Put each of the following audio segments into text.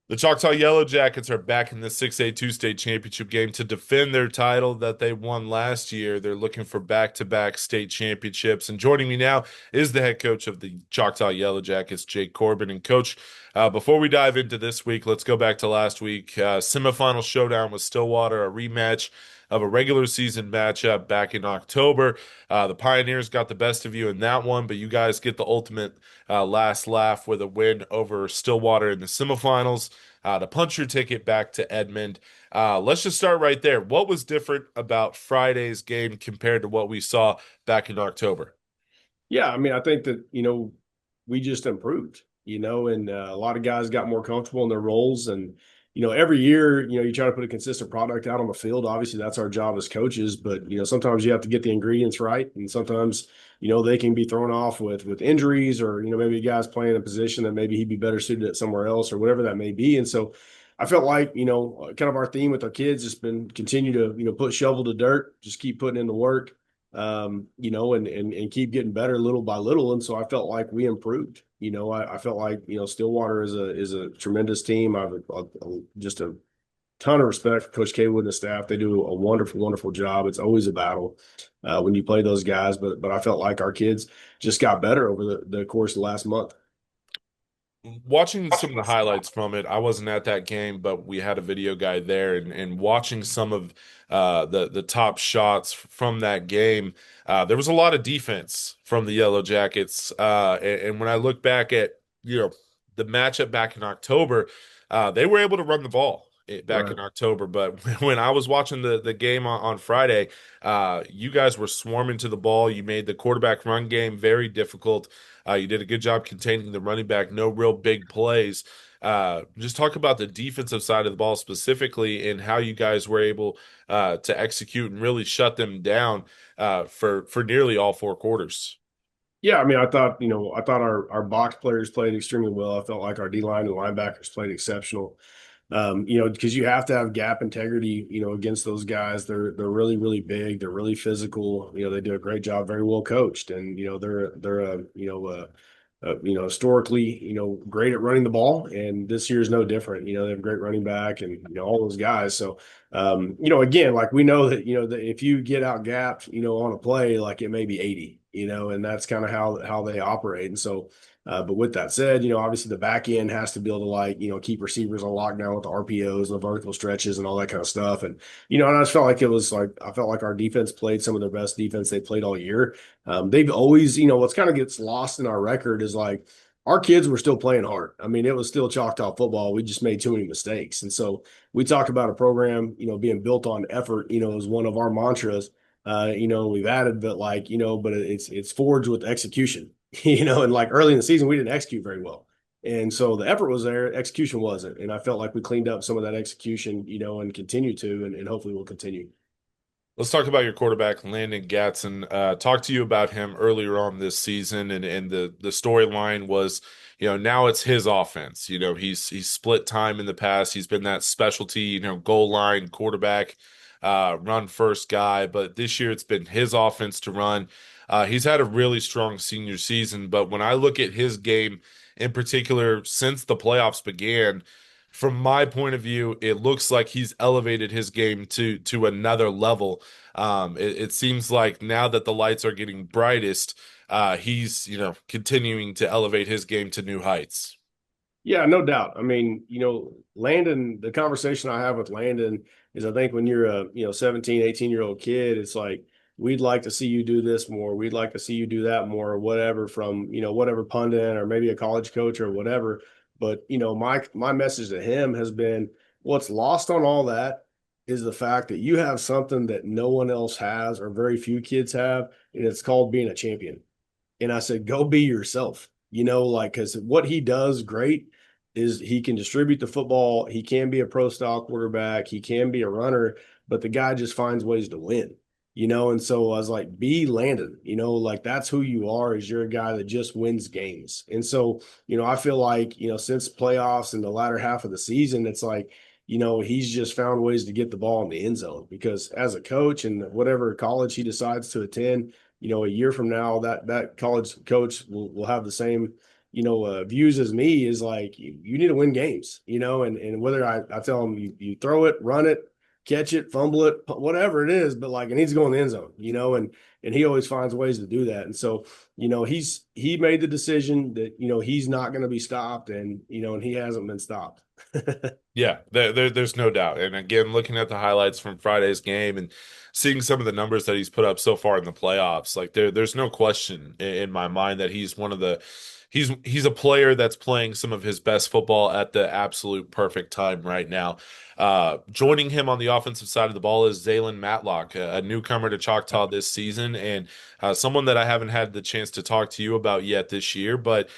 The Choctaw Yellowjackets are back in the 6A2 state championship game to defend their title that they won last year. They're looking for back-to-back state championships. And joining me now is the head coach of the Choctaw Yellowjackets, Jake Corbin. And coach, before we dive into this week, let's go back to last week. Semifinal showdown with Stillwater, a rematch of a regular season matchup back in October. The Pioneers got the best of you in that one, but you guys get the ultimate last laugh with a win over Stillwater in the semifinals to punch your ticket back to Edmond. Let's just start right there. What was different about Friday's game compared to what we saw back in October? Yeah, I mean, I think that, we just improved, and a lot of guys got more comfortable in their roles. And, every year, you try to put a consistent product out on the field. Obviously, that's our job as coaches, but, sometimes you have to get the ingredients right. And sometimes, they can be thrown off with injuries or, maybe a guy's playing a position that maybe he'd be better suited at somewhere else or whatever that may be. And so I felt like, kind of our theme with our kids has been continue to, put shovel to dirt, just keep putting in the work and keep getting better little by little. And so I felt like we improved. I felt like Stillwater is a tremendous team. I've just a ton of respect for Coach Kaywood and the staff. They do a wonderful, wonderful job. It's always a battle when you play those guys, but I felt like our kids just got better over the course of the last month. Watching some of the highlights from it, I wasn't at that game, but we had a video guy there, and watching some of the top shots from that game, there was a lot of defense from the Yellow Jackets. And when I look back at the matchup back in October, they were able to run the ball back Right. in October. But when I was watching the game on Friday, you guys were swarming to the ball. You made the quarterback run game very difficult. You did a good job containing the running back, no real big plays. Just talk about the defensive side of the ball specifically and how you guys were able to execute and really shut them down for nearly all four quarters. Yeah, I mean, I thought our box players played extremely well. I felt like our D line and linebackers played exceptional. Because you have to have gap integrity, against those guys. They're really, really big. They're really physical. They do a great job, very well coached, and they're historically, great at running the ball. And this year's no different. They have a great running back and all those guys. So, again, like we know that that if you get out gapped, on a play, like it may be 80, and that's kind of how they operate. And so. But with that said, obviously the back end has to be able to keep receivers on lockdown with the RPOs and the vertical stretches and all that kind of stuff. And I just felt like I felt like our defense played some of their best defense they played all year. They've always, what's kind of gets lost in our record is like our kids were still playing hard. I mean, it was still Choctaw football. We just made too many mistakes. And so we talk about a program, being built on effort, is one of our mantras. We've added, but it's forged with execution. And like early in the season, we didn't execute very well. And so the effort was there, execution wasn't. And I felt like we cleaned up some of that execution, and continue to, and hopefully we'll continue. Let's talk about your quarterback, Landon Gatson. Talk to you about him earlier on this season, and the storyline was, now it's his offense. He's split time in the past. He's been that specialty, goal line quarterback, run first guy. But this year it's been his offense to run. He's had a really strong senior season, but when I look at his game in particular since the playoffs began, from my point of view, it looks like he's elevated his game to another level. It seems like now that the lights are getting brightest, he's continuing to elevate his game to new heights. Yeah, no doubt. I mean, Landon, the conversation I have with Landon is I think when you're a, 17, 18-year-old kid, it's like, we'd like to see you do this more. We'd like to see you do that more, or whatever from, whatever pundit or maybe a college coach or whatever. But, my message to him has been what's lost on all that is the fact that you have something that no one else has or very few kids have, and it's called being a champion. And I said, go be yourself, because what he does great is he can distribute the football. He can be a pro style quarterback. He can be a runner, but the guy just finds ways to win, And so I was like, be Landon, like that's who you are, is you're a guy that just wins games. And so, I feel like, since playoffs and the latter half of the season, it's like, he's just found ways to get the ball in the end zone because as a coach and whatever college he decides to attend, a year from now, that college coach will have the same, views as me is like you need to win games, and whether I tell him you throw it, run it, catch it, fumble it, whatever it is, but like it needs to go in the end zone, and he always finds ways to do that. And so, he made the decision that, he's not going to be stopped, and he hasn't been stopped. Yeah, there's no doubt. And again, looking at the highlights from Friday's game and seeing some of the numbers that he's put up so far in the playoffs, like there's no question in my mind that he's one of the he's a player that's playing some of his best football at the absolute perfect time right now. Joining him on the offensive side of the ball is Zaylen Matlock, a newcomer to Choctaw this season, and someone that I haven't had the chance to talk to you about yet this year, but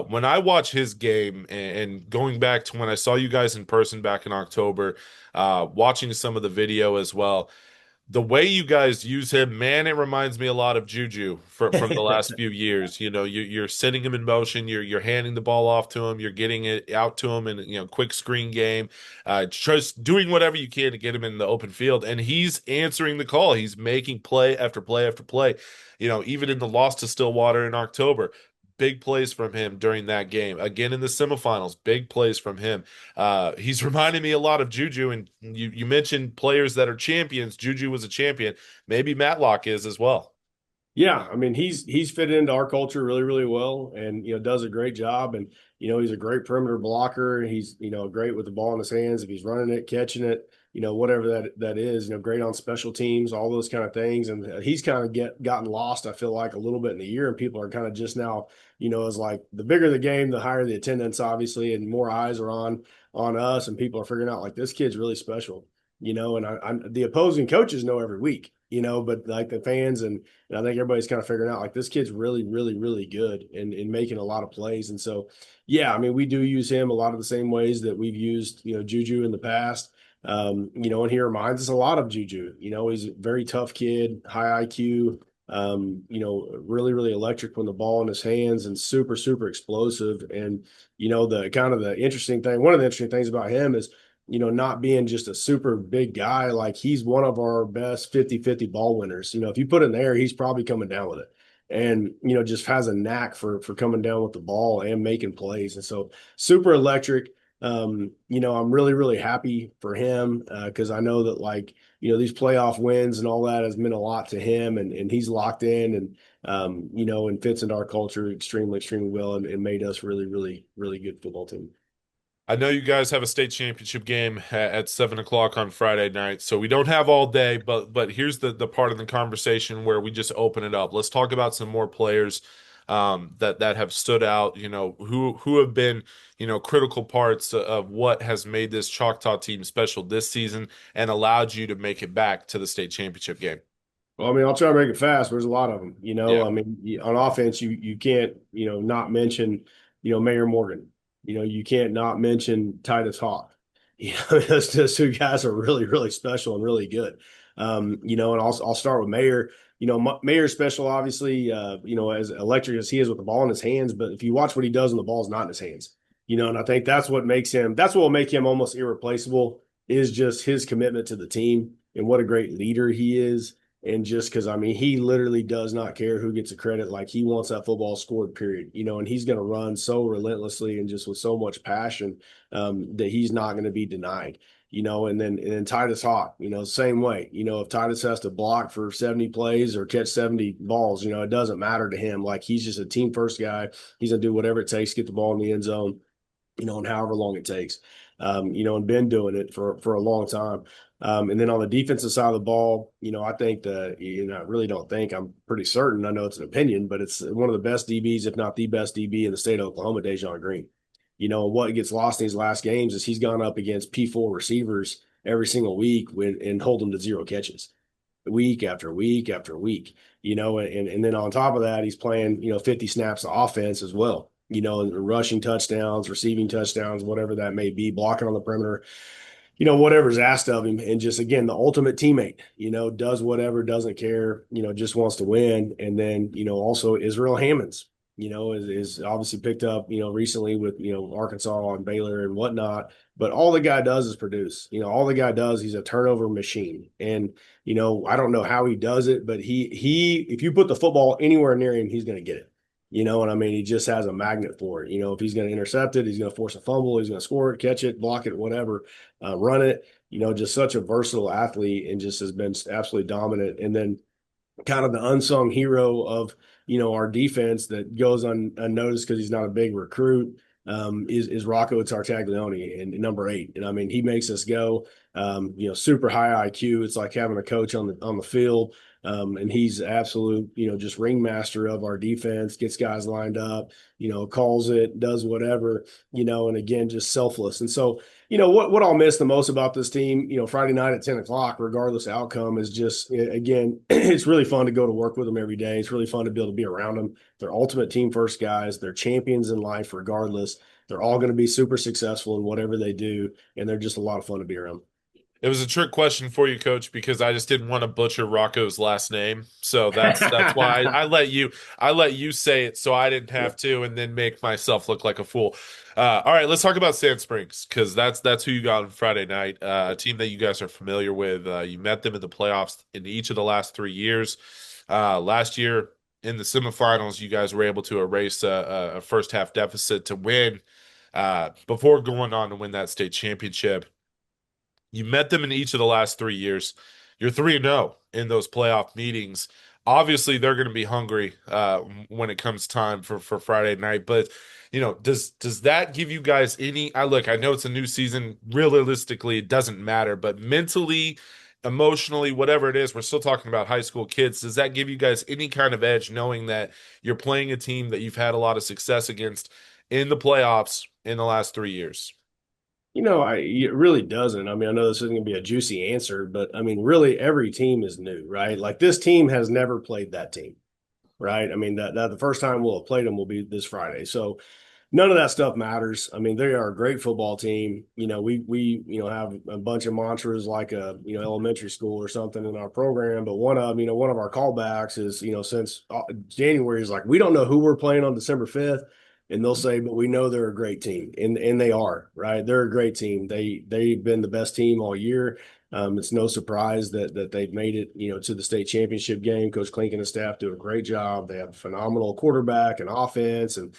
when I watch his game and going back to when I saw you guys in person back in October, watching some of the video as well, the way you guys use him, man, it reminds me a lot of Juju from the last few years. You're sending him in motion, you're handing the ball off to him, you're getting it out to him in quick screen game, just doing whatever you can to get him in the open field, and he's answering the call. He's making play after play after play. Even in the loss to Stillwater in October. Big plays from him during that game. Again in the semifinals, big plays from him. He's reminding me a lot of Juju, and you mentioned players that are champions. Juju was a champion. Maybe Matlock is as well. Yeah, I mean he's fit into our culture really, really well, and does a great job. And he's a great perimeter blocker. He's great with the ball in his hands if he's running it, catching it, whatever that is. Great on special teams, all those kind of things. And he's kind of gotten lost, I feel like, a little bit in the year, and people are kind of just now, as like the bigger the game, the higher the attendance, obviously, and more eyes are on us, and people are figuring out like this kid's really special. And the opposing coaches know every week, but like the fans and I think everybody's kind of figuring out like this kid's really, really, really good and making a lot of plays. And so, yeah, I mean, we do use him a lot of the same ways that we've used, Juju in the past. And he reminds us a lot of Juju. He's a very tough kid, high IQ, really, really electric when the ball in his hands and super, super explosive. And, the kind of the interesting thing, one of the interesting things about him is, not being just a super big guy, like he's one of our best 50-50 ball winners. If you put in there, he's probably coming down with it. And, just has a knack for coming down with the ball and making plays. And so super electric. I'm really, really happy for him because I know that like, these playoff wins and all that has meant a lot to him and he's locked in and fits into our culture extremely, extremely well and made us really, really, really good football team. I know you guys have a state championship game at 7 o'clock on Friday night, so we don't have all day. But here's the part of the conversation where we just open it up. Let's talk about some more players that have stood out. Who have been critical parts of what has made this Choctaw team special this season and allowed you to make it back to the state championship game. Well, I mean, I'll try to make it fast. But there's a lot of them. Yeah. I mean, on offense, you can't not mention Mayor Morgan. You can't not mention Titus Hawk. Those two guys are really, really special and really good. And I'll start with Mayor. Mayor's special, obviously. As electric as he is with the ball in his hands, but if you watch what he does when the ball's not in his hands, and I think that's what makes him. That's what will make him almost irreplaceable. Is just his commitment to the team and what a great leader he is. And just because, I mean, he literally does not care who gets the credit. Like he wants that football scored, period. And he's going to run so relentlessly and just with so much passion that he's not going to be denied. And then Titus Hawk, same way. If Titus has to block for 70 plays or catch 70 balls, it doesn't matter to him. Like he's just a team first guy. He's going to do whatever it takes to get the ball in the end zone, and however long it takes. And been doing it for a long time. And then on the defensive side of the ball, I think I really don't think, I'm pretty certain, I know it's an opinion, but it's one of the best DBs, if not the best DB in the state of Oklahoma, Dejon Green. What gets lost in these last games is he's gone up against P4 receivers every single week and hold them to 0 catches week after week after week, and then on top of that, he's playing, 50 snaps of offense as well, and rushing touchdowns, receiving touchdowns, whatever that may be, blocking on the perimeter, whatever's asked of him. And just, again, the ultimate teammate, does whatever, doesn't care, just wants to win. And then, also Israel Hammonds, is obviously picked up, recently with, Arkansas and Baylor and whatnot. But all the guy does is produce. All the guy does, he's a turnover machine. And, I don't know how he does it, but he if you put the football anywhere near him, he's going to get it. And I mean, he just has a magnet for it. If he's going to intercept it, he's going to force a fumble, he's going to score it, catch it, block it, whatever, run it. Just such a versatile athlete and just has been absolutely dominant. And then kind of the unsung hero of our defense that goes unnoticed because he's not a big recruit is Rocco Tartaglione and number 8. And I mean, he makes us go. Super high IQ. It's like having a coach on the field. And he's absolute, just ringmaster of our defense, gets guys lined up, calls it, does whatever, and again, just selfless. And so, what I'll miss the most about this team, Friday night at 10 o'clock, regardless of outcome, is just, again, it's really fun to go to work with them every day. It's really fun to be able to be around them. They're ultimate team first guys. They're champions in life, regardless. They're all going to be super successful in whatever they do. And they're just a lot of fun to be around. It was a trick question for you, Coach, because I just didn't want to butcher Rocco's last name. So that's why I let you say it, so I didn't Yeah. have to, and then make myself look like a fool. All right, let's talk about Sand Springs because that's who you got on Friday night. A team that you guys are familiar with. You met them in the playoffs in each of the last 3 years. Last year in the semifinals, you guys were able to erase a first half deficit to win before going on to win that state championship. You met them in each of the last 3 years. You're 3-0 in those playoff meetings. Obviously, they're going to be hungry when it comes time for Friday night. But does that give you guys any? I look, I know it's a new season. Realistically, it doesn't matter. But mentally, emotionally, whatever it is, we're still talking about high school kids. Does that give you guys any kind of edge, knowing that you're playing a team that you've had a lot of success against in the playoffs in the last 3 years? It really doesn't. I mean, I know this isn't going to be a juicy answer, but I mean, really, every team is new, right? Like this team has never played that team, right? I mean, that the first time we'll have played them will be this Friday. So none of that stuff matters. I mean, they are a great football team. We have a bunch of mantras like a elementary school or something in our program. But one of our callbacks is since January is like we don't know who we're playing on December 5th, and they'll say, but we know they're a great team, and they are right. They're a great team. They've been the best team all year. It's no surprise that they've made it, to the state championship game. Coach Klink and his staff do a great job. They have a phenomenal quarterback and offense, and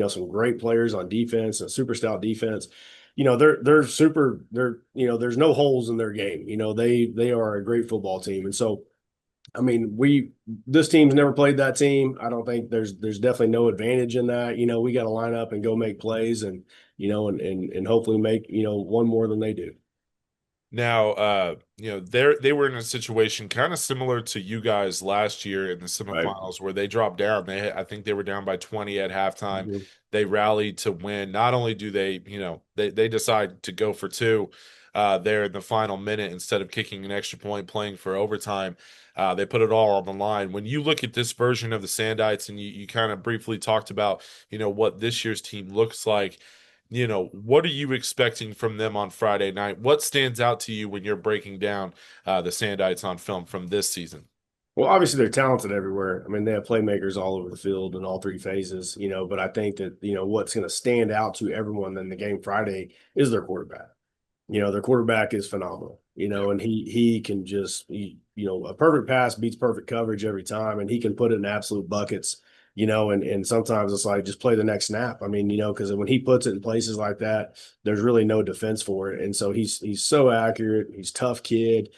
some great players on defense and super stout defense. They're super. There's no holes in their game. They are a great football team, and so I mean, this team's never played that team. I don't think there's definitely no advantage in that. We got to line up and go make plays and and hopefully make one more than they do. Now, they were in a situation kind of similar to you guys last year in the Right. semifinals where they dropped down. I think they were down by 20 at halftime. Mhm. They rallied to win. Not only do they decide to go for two there in the final minute instead of kicking an extra point, playing for overtime. They put it all on the line. When you look at this version of the Sandites, and you kind of briefly talked about, what this year's team looks like, what are you expecting from them on Friday night? What stands out to you when you're breaking down the Sandites on film from this season? Well, obviously they're talented everywhere. I mean, they have playmakers all over the field in all three phases, but I think that, what's going to stand out to everyone in the game Friday is their quarterback. Their quarterback is phenomenal, and he can just a perfect pass beats perfect coverage every time, and he can put it in absolute buckets, and sometimes it's like just play the next snap. I mean, because when he puts it in places like that, there's really no defense for it. And so he's so accurate, he's a tough kid,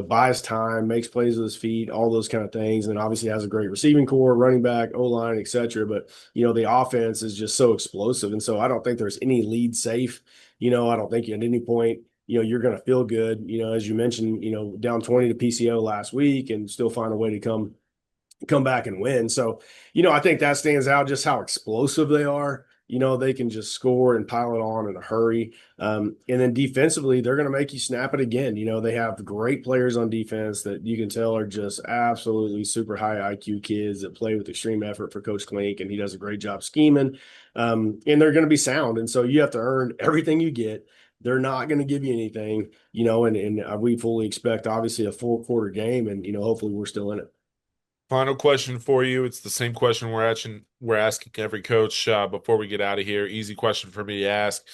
buys time, makes plays with his feet, all those kind of things. And obviously has a great receiving core, running back, O-line, etc. But the offense is just so explosive. And so I don't think there's any lead safe. I don't think at any point, you're going to feel good, as you mentioned, down 20 to PCO last week and still find a way to come back and win. So, I think that stands out just how explosive they are. They can just score and pile it on in a hurry. And then defensively, they're going to make you snap it again. They have great players on defense that you can tell are just absolutely super high IQ kids that play with extreme effort for Coach Klink, and he does a great job scheming. And they're going to be sound. And so you have to earn everything you get. They're not going to give you anything, and we fully expect obviously a full quarter game, and hopefully we're still in it. Final question for you. It's the same question we're asking every coach before we get out of here. Easy question for me to ask.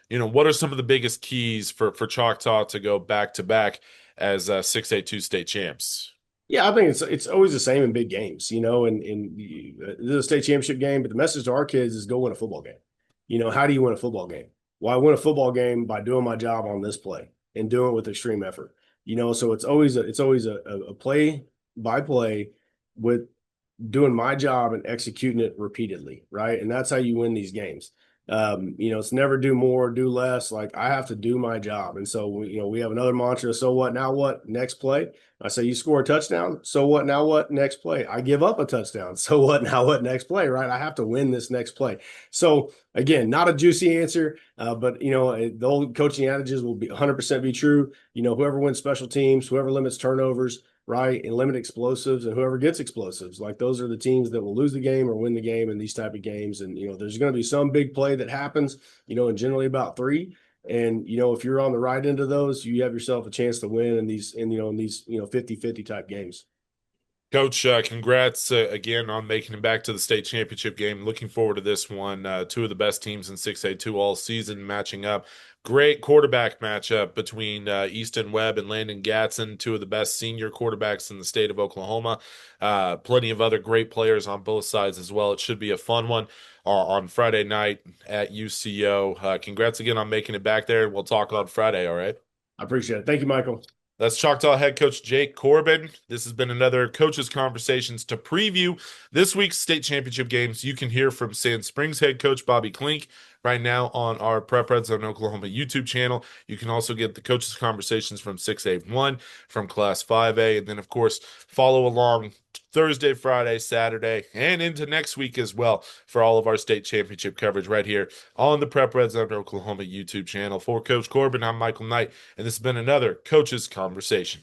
What are some of the biggest keys for Choctaw to go back to back as 6A2 state champs? Yeah, I think it's always the same in big games, and this is a state championship game, but the message to our kids is go win a football game. How do you win a football game? Well, I win a football game by doing my job on this play and doing it with extreme effort. So it's always a play by play with doing my job and executing it repeatedly, right? And that's how you win these games. It's never do more, do less. Like I have to do my job. And so we have another mantra, so what, now what, next play. I say you score a touchdown, so what, now what, next play. I give up a touchdown, so what, now what, next play, right? I have to win this next play. So again, not a juicy answer, but the old coaching adages will be 100% be true. Whoever wins special teams, whoever limits turnovers, right, and limit explosives, and whoever gets explosives, like those are the teams that will lose the game or win the game in these type of games. And there's going to be some big play that happens, and generally about three. And if you're on the right end of those, you have yourself a chance to win in these 50-50 type games. Coach, congrats again on making it back to the state championship game. Looking forward to this one. Two of the best teams in 6A2 all season matching up. Great quarterback matchup between Easton Webb and Landon Gatson, two of the best senior quarterbacks in the state of Oklahoma. Plenty of other great players on both sides as well. It should be a fun one on Friday night at UCO. Congrats again on making it back there. We'll talk on Friday, all right? I appreciate it. Thank you, Michael. That's Choctaw head coach Jake Corbin. This has been another Coaches Conversations to preview this week's state championship games. You can hear from Sand Springs head coach Bobby Klink right now on our Prep Red Zone Oklahoma YouTube channel. You can also get the Coaches Conversations from 6A1, from Class 5A, and then, of course, follow along Thursday, Friday, Saturday, and into next week as well for all of our state championship coverage right here on the Prep Red Zone Oklahoma YouTube channel. For Coach Corbin, I'm Michael Knight, and this has been another Coach's Conversation.